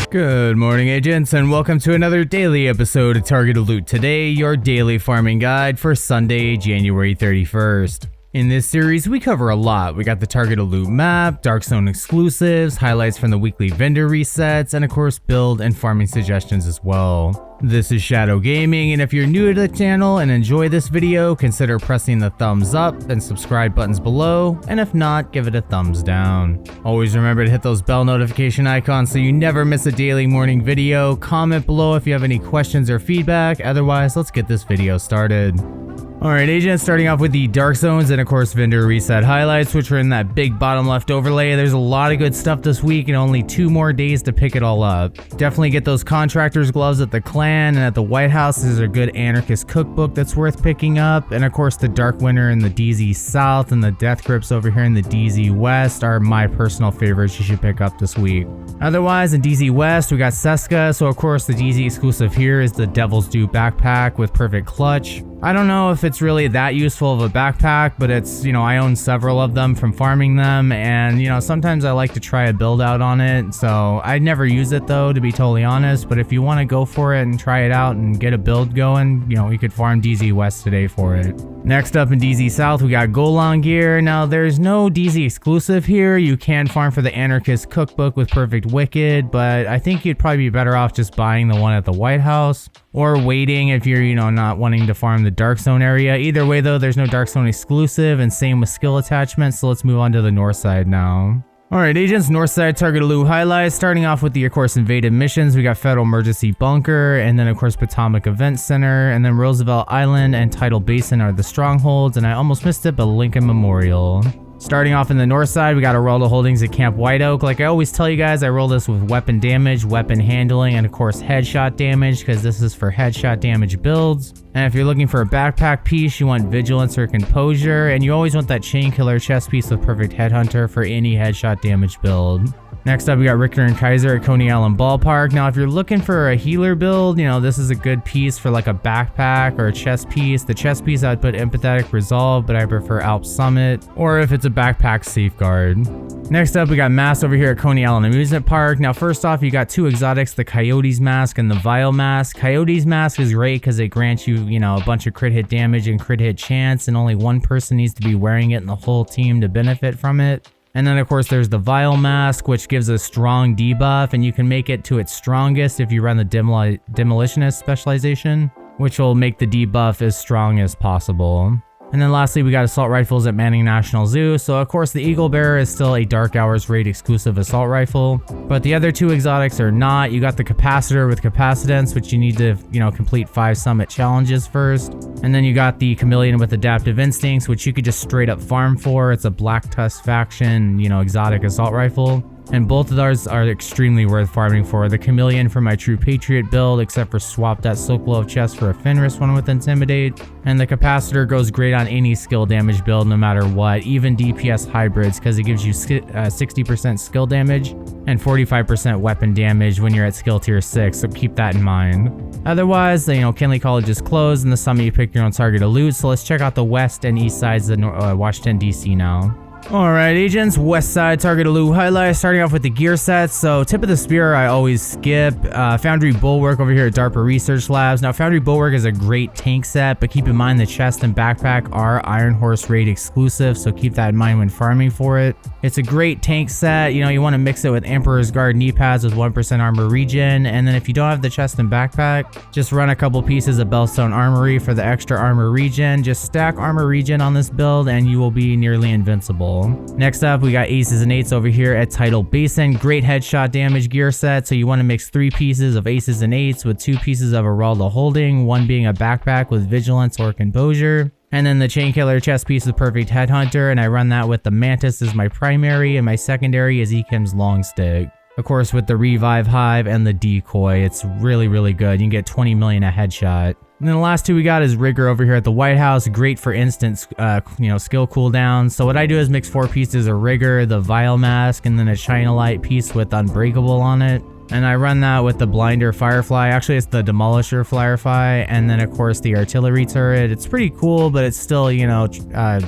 Good morning, agents, and welcome to another daily episode of Targeted Loot. Today, your daily farming guide for Sunday, January 31st. In this series, we cover a lot. We got the Targeted Loot map, Dark Zone exclusives, highlights from the weekly vendor resets, and of course, build and farming suggestions as well. This is Shadow Gaming, and if you're new to the channel and enjoy this video, consider pressing the thumbs up and subscribe buttons below, and if not, give it a thumbs down. Always remember to hit those bell notification icons so you never miss a daily morning video. Comment below if you have any questions or feedback. Otherwise, let's get this video started. Alright, agents, starting off with the Dark Zones and of course vendor reset highlights, which are in that big bottom left overlay. There's a lot of good stuff this week and only 2 more days to pick it all up. Definitely get those contractor's gloves at the Clan, and at the White House there's a good anarchist cookbook that's worth picking up. And of course the Dark Winter in the DZ South and the Death Grips over here in the DZ West are my personal favorites you should pick up this week. Otherwise, in DZ West we got Seska, so of course the DZ exclusive here is the Devil's Due backpack with perfect clutch. I don't know if it's really that useful of a backpack, but it's, I own several of them from farming them, and sometimes I like to try a build out on it, so I never use it though, to be totally honest. But if you want to go for it and try it out and get a build going, you could farm DZ West today for it. Next up in DZ South we got Golan gear. Now there's no DZ exclusive here. You can farm for the anarchist cookbook with perfect wicked, but I think you'd probably be better off just buying the one at the White House or waiting if you're not wanting to farm the Dark Zone area. Either way though, there's no Dark Zone exclusive, and same with skill attachments. So let's move on to the north side now. Alright, agents, north side Targeted Loot highlights. Starting off with the, of course, invaded missions. We got Federal Emergency Bunker, and then of course Potomac Event Center, and then Roosevelt Island and Tidal Basin are the strongholds, and I almost missed it, but Lincoln Memorial. Starting off in the north side, we got Araldo Holdings at Camp White Oak. Like I always tell you guys, I roll this with weapon damage, weapon handling, and of course headshot damage, because this is for headshot damage builds. And if you're looking for a backpack piece, you want Vigilance or Composure, and you always want that Chain Killer chest piece with Perfect Headhunter for any headshot damage build. Next up, we got Richter and Kaiser at Coney Island Ballpark. Now, if you're looking for a healer build, this is a good piece for like a backpack or a chest piece. The chest piece, I'd put Empathetic Resolve, but I prefer Alp Summit, or if it's a backpack, Safeguard. Next up, we got Mask over here at Coney Island Amusement Park. Now, first off, you got 2 exotics, the Coyote's Mask and the Vile Mask. Coyote's Mask is great because it grants you, a bunch of crit hit damage and crit hit chance, and only one person needs to be wearing it in the whole team to benefit from it. And then of course there's the Vile Mask, which gives a strong debuff, and you can make it to its strongest if you run the Demolitionist specialization, which will make the debuff as strong as possible. And then lastly, we got assault rifles at Manning National Zoo. So of course the Eagle Bearer is still a Dark Hours raid exclusive assault rifle, but the other 2 exotics are not. You got the Capacitor with Capacitance, which you need to, complete 5 summit challenges first. And then you got the Chameleon with Adaptive Instincts, which you could just straight up farm for. It's a Black Tusk faction, exotic assault rifle. And both of those are extremely worth farming for. The Chameleon for my True Patriot build, except for swap that Silk Glove chest for a Fenris one with Intimidate. And the Capacitor goes great on any skill damage build no matter what, even DPS hybrids, because it gives you 60% skill damage and 45% weapon damage when you're at skill tier 6, so keep that in mind. Otherwise, Kinley College is closed and the summit you pick your own Targeted Loot, so let's check out the west and east sides of Washington DC now. Alright, agents, west side Targeted Loot highlights, starting off with the gear sets. So Tip of the Spear I always skip. Foundry Bulwark over here at DARPA Research Labs. Now Foundry Bulwark is a great tank set, but keep in mind the chest and backpack are Iron Horse raid exclusive, so keep that in mind when farming for it. It's a great tank set. You want to mix it with Emperor's Guard knee pads with 1% armor regen, and then if you don't have the chest and backpack, just run a couple pieces of Bellstone Armory for the extra armor regen. Just stack armor regen on this build and you will be nearly invincible. Next up, we got Aces and Eights over here at Tidal Basin. Great headshot damage gear set, so you want to mix 3 pieces of Aces and Eights with 2 pieces of Araldo Holding, one being a backpack with Vigilance or Composure. And then the Chain Killer chest piece with Perfect Headhunter, and I run that with the Mantis as my primary, and my secondary is Ekim's Long Stick. Of course, with the Revive Hive and the Decoy, it's really, really good. You can get 20 million a headshot. And then the last 2 we got is Rigger over here at the White House. Great for instant, skill cooldown. So what I do is mix 4 pieces of Rigger, the Vile Mask, and then a China Light piece with Unbreakable on it. And I run that with the Blinder Firefly. Actually, it's the Demolisher Firefly. And then, of course, the Artillery Turret. It's pretty cool, but it's still,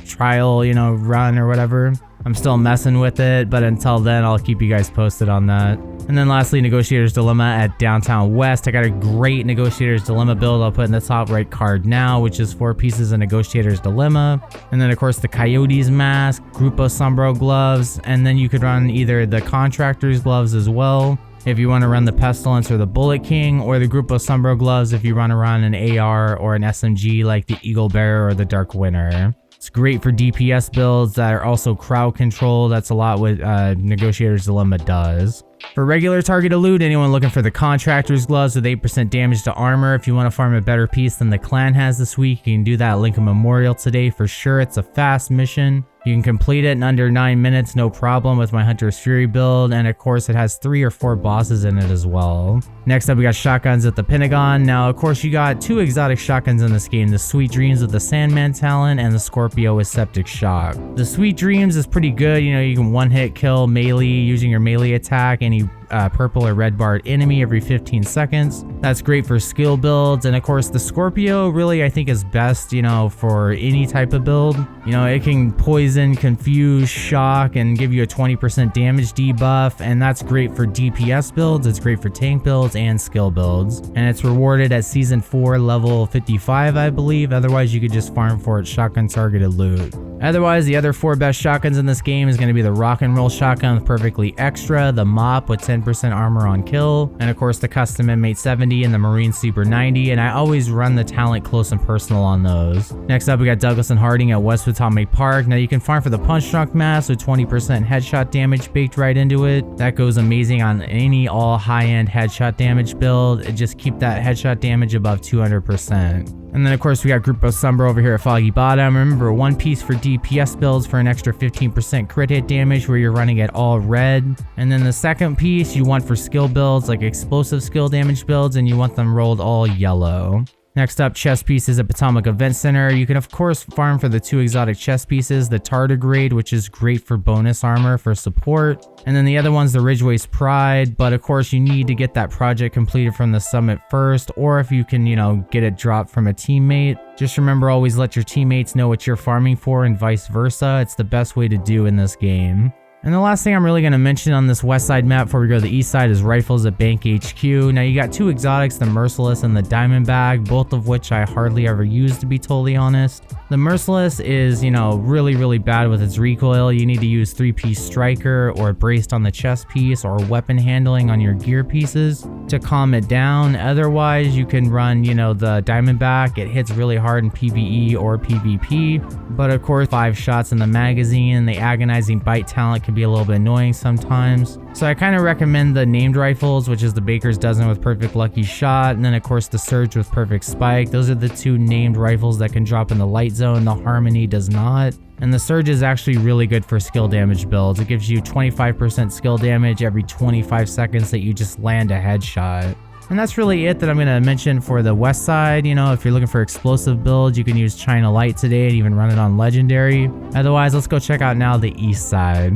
trial, run or whatever. I'm still messing with it, but until then, I'll keep you guys posted on that. And then lastly, Negotiator's Dilemma at Downtown West. I got a great Negotiator's Dilemma build I'll put in the top right card now, which is 4 pieces of Negotiator's Dilemma. And then, of course, the Coyote's Mask, Grupo Sombro gloves, and then you could run either the Contractor's gloves as well, if you want to run the Pestilence or the Bullet King, or the Grupo Sombro gloves if you run around an AR or an SMG like the Eagle Bearer or the Dark Winter. It's great for DPS builds that are also crowd control. That's a lot what Negotiator's Dilemma does. For regular targeted loot, anyone looking for the Contractor's gloves with 8% damage to armor, if you want to farm a better piece than the clan has this week, you can do that at Lincoln Memorial today for sure. It's a fast mission. You can complete it in under 9 minutes, no problem, with my Hunter's Fury build, and of course it has 3 or 4 bosses in it as well. Next up, we got shotguns at the Pentagon. Now, of course, you got 2 exotic shotguns in this game, the Sweet Dreams with the Sandman talent and the Scorpio with Septic Shock. The Sweet Dreams is pretty good, you can one-hit kill melee using your melee attack, any purple or red barred enemy every 15 seconds. That's great for skill builds, and of course the Scorpio really I think is best, for any type of build. It can poison, confuse, shock, and give you a 20% damage debuff, and that's great for DPS builds, it's great for tank builds and skill builds, and it's rewarded at season 4 level 55 I believe. Otherwise you could just farm for it shotgun targeted loot. Otherwise, the other 4 best shotguns in this game is going to be the Rock and Roll shotgun with perfectly extra, the Mop with 10% armor on kill, and of course the custom inmate 70 and the Marine Super 90, and I always run the talent close and personal on those. Next up, we got Douglas and Harding at West Potomac Park. Now you can farm for the Punch Drunk Mask with 20% headshot damage baked right into it. That goes amazing on any all high-end headshot damage build. Just keep that headshot damage above 200%. And then of course we got Grupo Sombro over here at Foggy Bottom. Remember, 1 piece for DPS builds for an extra 15% crit hit damage where you're running it all red. And then the second piece you want for skill builds like explosive skill damage builds, and you want them rolled all yellow. Next up, chest pieces at Potomac Event Center. You can of course farm for the 2 exotic chest pieces, the Tardigrade, which is great for bonus armor for support, and then the other one's the Ridgeway's Pride, but of course you need to get that project completed from the summit first, or if you can, get it dropped from a teammate. Just remember, always let your teammates know what you're farming for and vice versa. It's the best way to do in this game. And the last thing I'm really going to mention on this west side map before we go to the east side is rifles at Bank HQ. Now you got 2 exotics, the Merciless and the Diamondback, both of which I hardly ever use, to be totally honest. The Merciless is, really bad with its recoil. You need to use 3-piece striker or braced on the chest piece or weapon handling on your gear pieces to calm it down. Otherwise, you can run, the Diamondback. It hits really hard in PvE or PvP, but of course 5 shots in the magazine. The agonizing bite talent can be a little bit annoying sometimes. So I kind of recommend the named rifles, which is the Baker's Dozen with Perfect Lucky Shot, and then of course the Surge with Perfect Spike. Those are the 2 named rifles that can drop in the light zone. The Harmony does not. And the Surge is actually really good for skill damage builds. It gives you 25% skill damage every 25 seconds that you just land a headshot. And that's really it that I'm going to mention for the west side. If you're looking for explosive builds, you can use China Light today and even run it on Legendary. Otherwise, let's go check out now the east side.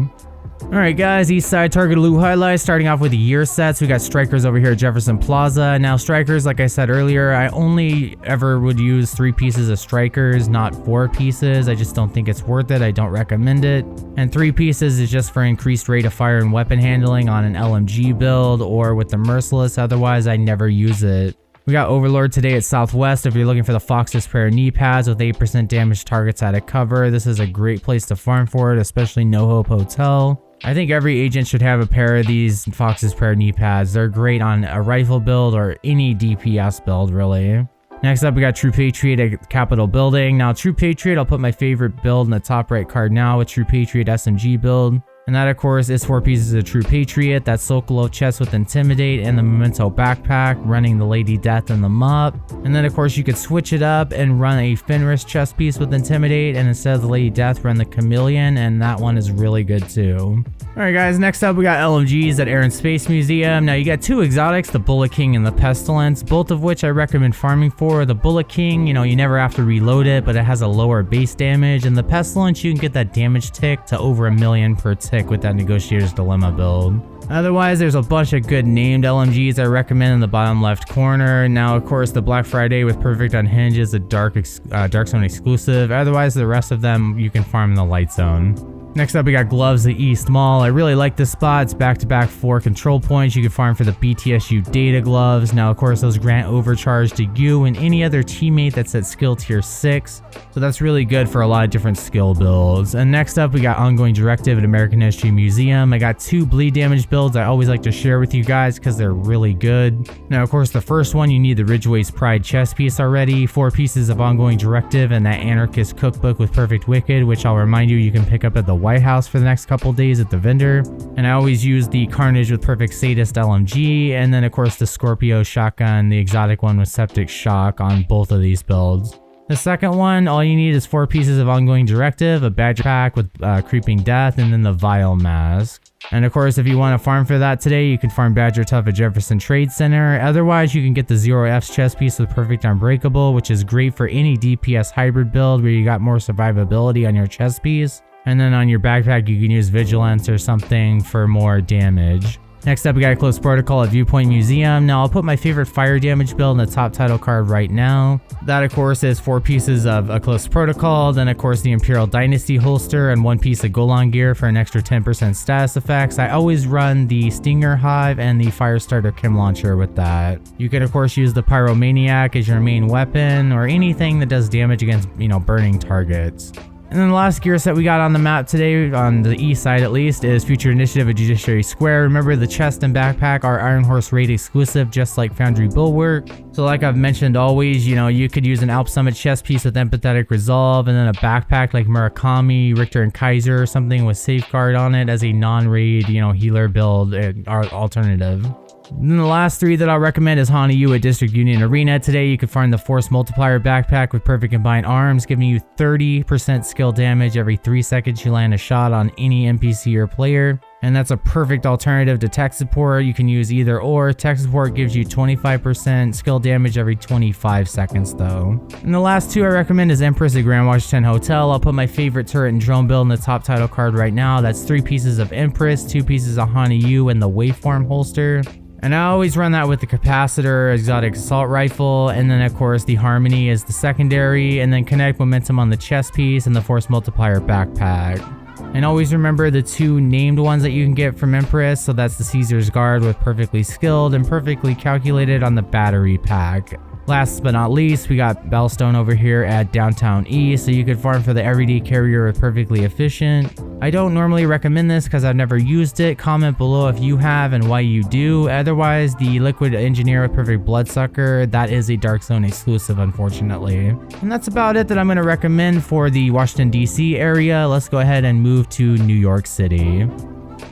Alright guys, east side target loot highlights, starting off with the year sets. We got Strikers over here at Jefferson Plaza. Now Strikers, like I said earlier, I only ever would use 3 pieces of Strikers, not 4 pieces. I just don't think it's worth it. I don't recommend it. And 3 pieces is just for increased rate of fire and weapon handling on an LMG build or with the Merciless. Otherwise, I never use it. We got Overlord today at Southwest. If you're looking for the Fox's pair of knee pads with 8% damage targets out of cover, this is a great place to farm for it, especially No Hope Hotel. I think every agent should have a pair of these Fox's pair of knee pads. They're great on a rifle build or any DPS build, really. Next up, we got True Patriot at Capitol Building. Now, True Patriot, I'll put my favorite build in the top right card now with True Patriot SMG build. And that, of course, is 4 pieces of True Patriot, that Sokolov chest with Intimidate, and the Memento backpack, running the Lady Death and the Mop. And then, of course, you could switch it up and run a Fenris chest piece with Intimidate, and instead of the Lady Death, run the Chameleon, and that one is really good too. Alright guys, next up we got LMGs at Air and Space Museum. Now you got 2 exotics, the Bullet King and the Pestilence, both of which I recommend farming for. The Bullet King, you never have to reload it, but it has a lower base damage, and the Pestilence, you can get that damage tick to over 1 million per tick. pick with that Negotiator's Dilemma build. Otherwise, there's a bunch of good named LMGs I recommend in the bottom left corner. Now, of course, the Black Friday with Perfect Unhinged is a Dark Zone exclusive. Otherwise, the rest of them you can farm in the Light Zone. Next up, we got Gloves, the East Mall. I really like this spot. It's back-to-back 4 control points. You can farm for the BTSU Data Gloves. Now, of course, those grant overcharge to you and any other teammate that's at skill tier 6. So that's really good for a lot of different skill builds. And next up, we got Ongoing Directive at American History Museum. I got 2 bleed damage builds I always like to share with you guys because they're really good. Now, of course, the first one, you need the Ridgeway's Pride chess piece already, 4 pieces of Ongoing Directive, and that Anarchist Cookbook with Perfect Wicked, which I'll remind you can pick up at the White House for the next couple days at the vendor. And I always use the Carnage with Perfect Sadist LMG, and then of course the Scorpio shotgun, the exotic one with Septic Shock on both of these builds. The second one, all you need is 4 pieces of Ongoing Directive, a Badger Pack with Creeping Death, and then the Vile Mask. And of course, if you want to farm for that today, you can farm Badger Tough at Jefferson Trade Center. Otherwise, you can get the 0F's chest piece with Perfect Unbreakable, which is great for any DPS hybrid build where you got more survivability on your chest piece. And then on your backpack, you can use Vigilance or something for more damage. Next up, we got a Close Protocol at Viewpoint Museum. Now, I'll put my favorite fire damage build in the top title card right now. That, of course, is 4 pieces of a Close Protocol, then, of course, the Imperial Dynasty holster, and 1 piece of Golan gear for an extra 10% status effects. I always run the Stinger Hive and the Firestarter Chem Launcher with that. You can, of course, use the Pyromaniac as your main weapon, or anything that does damage against, burning targets. And then the last gear set we got on the map today, on the east side at least, is Future Initiative at Judiciary Square. Remember, the chest and backpack are Iron Horse raid exclusive, just like Foundry Bulwark. So like I've mentioned always, you could use an Alp Summit chest piece with Empathetic Resolve, and then a backpack like Murakami, Richter, and Kaiser, or something with Safeguard on it as a non-raid, healer build alternative. And then the last 3 that I'll recommend is Hana Yu at District Union Arena. Today you can find the Force Multiplier backpack with Perfect Combined Arms, giving you 30% skill damage every 3 seconds you land a shot on any NPC or player. And that's a perfect alternative to tech support. You can use either or. Tech support gives you 25% skill damage every 25 seconds though. And the last 2 I recommend is Empress at Grand Washington Hotel. I'll put my favorite turret and drone build in the top title card right now. That's 3 pieces of Empress, 2 pieces of Hana Yu, and the Waveform holster. And I always run that with the Capacitor, Exotic Assault Rifle, and then of course the Harmony is the secondary, and then Kinetic Momentum on the chest piece and the Force Multiplier backpack. And always remember the 2 named ones that you can get from Empress, so that's the Caesar's Guard with Perfectly Skilled and Perfectly Calculated on the battery pack. Last but not least, we got Bellstone over here at Downtown East, so you could farm for the Everyday Carrier with Perfectly Efficient. I don't normally recommend this because I've never used it. Comment below if you have and why you do. Otherwise, the Liquid Engineer with Perfect Bloodsucker, that is a Dark Zone exclusive, unfortunately. And that's about it that I'm going to recommend for the Washington, D.C. area. Let's go ahead and move to New York City.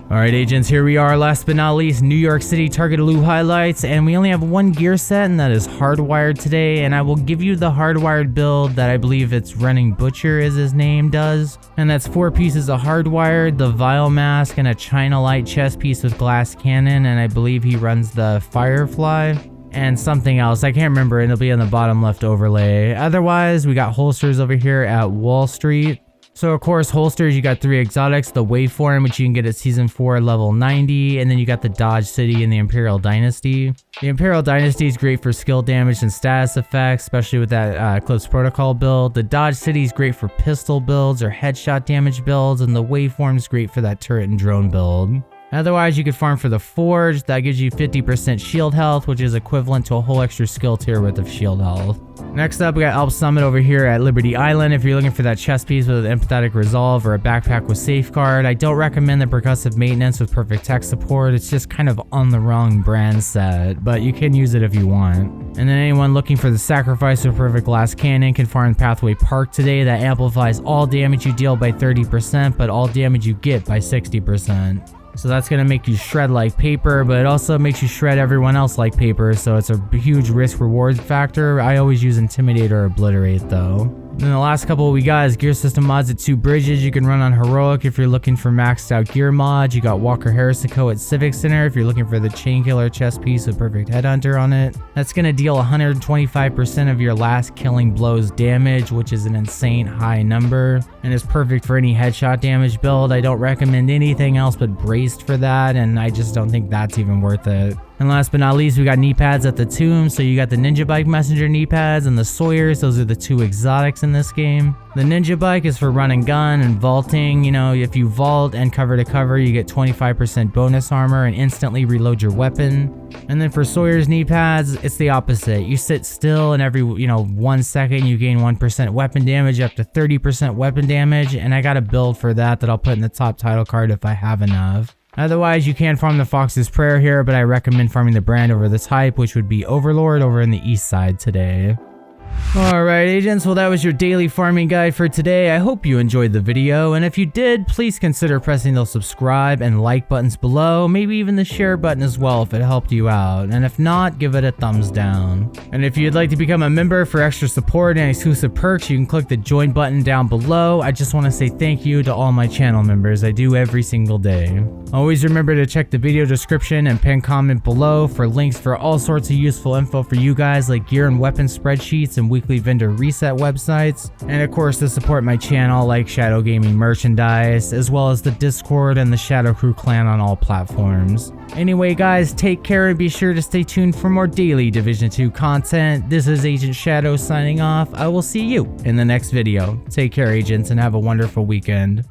Alright agents, here we are, last but not least, New York City Target Loot highlights, and we only have 1 gear set, and that is Hardwired today, and I will give you the Hardwired build that I believe it's Running Butcher is his name does, and that's 4 pieces of Hardwired, the Vile Mask, and a China Light chest piece with Glass Cannon, and I believe he runs the Firefly. And something else, I can't remember, it'll be on the bottom left overlay. Otherwise, we got holsters over here at Wall Street. So of course, holsters, you got 3 exotics, the Waveform, which you can get at Season 4 level 90, and then you got the Dodge City and the Imperial Dynasty. The Imperial Dynasty is great for skill damage and status effects, especially with that Close Protocol build. The Dodge City is great for pistol builds or headshot damage builds, and the Waveform is great for that turret and drone build. Otherwise, you could farm for the Forge, that gives you 50% shield health, which is equivalent to a whole extra skill tier worth of shield health. Next up, we got Alp Summit over here at Liberty Island. If you're looking for that chest piece with Empathetic Resolve or a backpack with Safeguard, I don't recommend the Percussive Maintenance with Perfect Tech Support. It's just kind of on the wrong brand set, but you can use it if you want. And then anyone looking for the Sacrifice with Perfect Glass Cannon can farm Pathway Park today. That amplifies all damage you deal by 30%, but all damage you get by 60%. So that's going to make you shred like paper, but it also makes you shred everyone else like paper, so it's a huge risk reward factor. I always use Intimidate or Obliterate though. Then the last couple we got is gear system mods at 2 bridges. You can run on heroic if you're looking for maxed out gear mods. You got Walker Harrison Co. at Civic Center if you're looking for the chain killer chest piece with perfect headhunter on it. That's going to deal 125% of your last killing blows damage, which is an insane high number, and is perfect for any headshot damage build. I don't recommend anything else but braced for that, and I just don't think that's even worth it. And last but not least, we got knee pads at the tomb. So you got the Ninja Bike Messenger knee pads and the Sawyers. Those are the 2 exotics in this game. The Ninja Bike is for run and gun and vaulting. You know, if you vault and cover to cover, you get 25% bonus armor and instantly reload your weapon. And then for Sawyer's knee pads, it's the opposite. You sit still and every, 1 second you gain 1% weapon damage up to 30% weapon damage. And I got a build for that I'll put in the top title card if I have enough. Otherwise, you can farm the Fox's Prayer here, but I recommend farming the brand over the type, which would be Overlord over in the east side today. Alright agents, well that was your daily farming guide for today. I hope you enjoyed the video, and if you did, please consider pressing those subscribe and like buttons below, maybe even the share button as well if it helped you out, and if not, give it a thumbs down. And if you'd like to become a member for extra support and exclusive perks, you can click the join button down below. I just want to say thank you to all my channel members. I do every single day. Always remember to check the video description and pin comment below for links for all sorts of useful info for you guys, like gear and weapon spreadsheets and weekly vendor reset websites, and of course to support my channel like Shadow Gaming merchandise, as well as the Discord and the Shadow Crew clan on all platforms. Anyway guys, take care and be sure to stay tuned for more daily Division 2 content. This is Agent Shadow signing off. I will see you in the next video. Take care agents and have a wonderful weekend.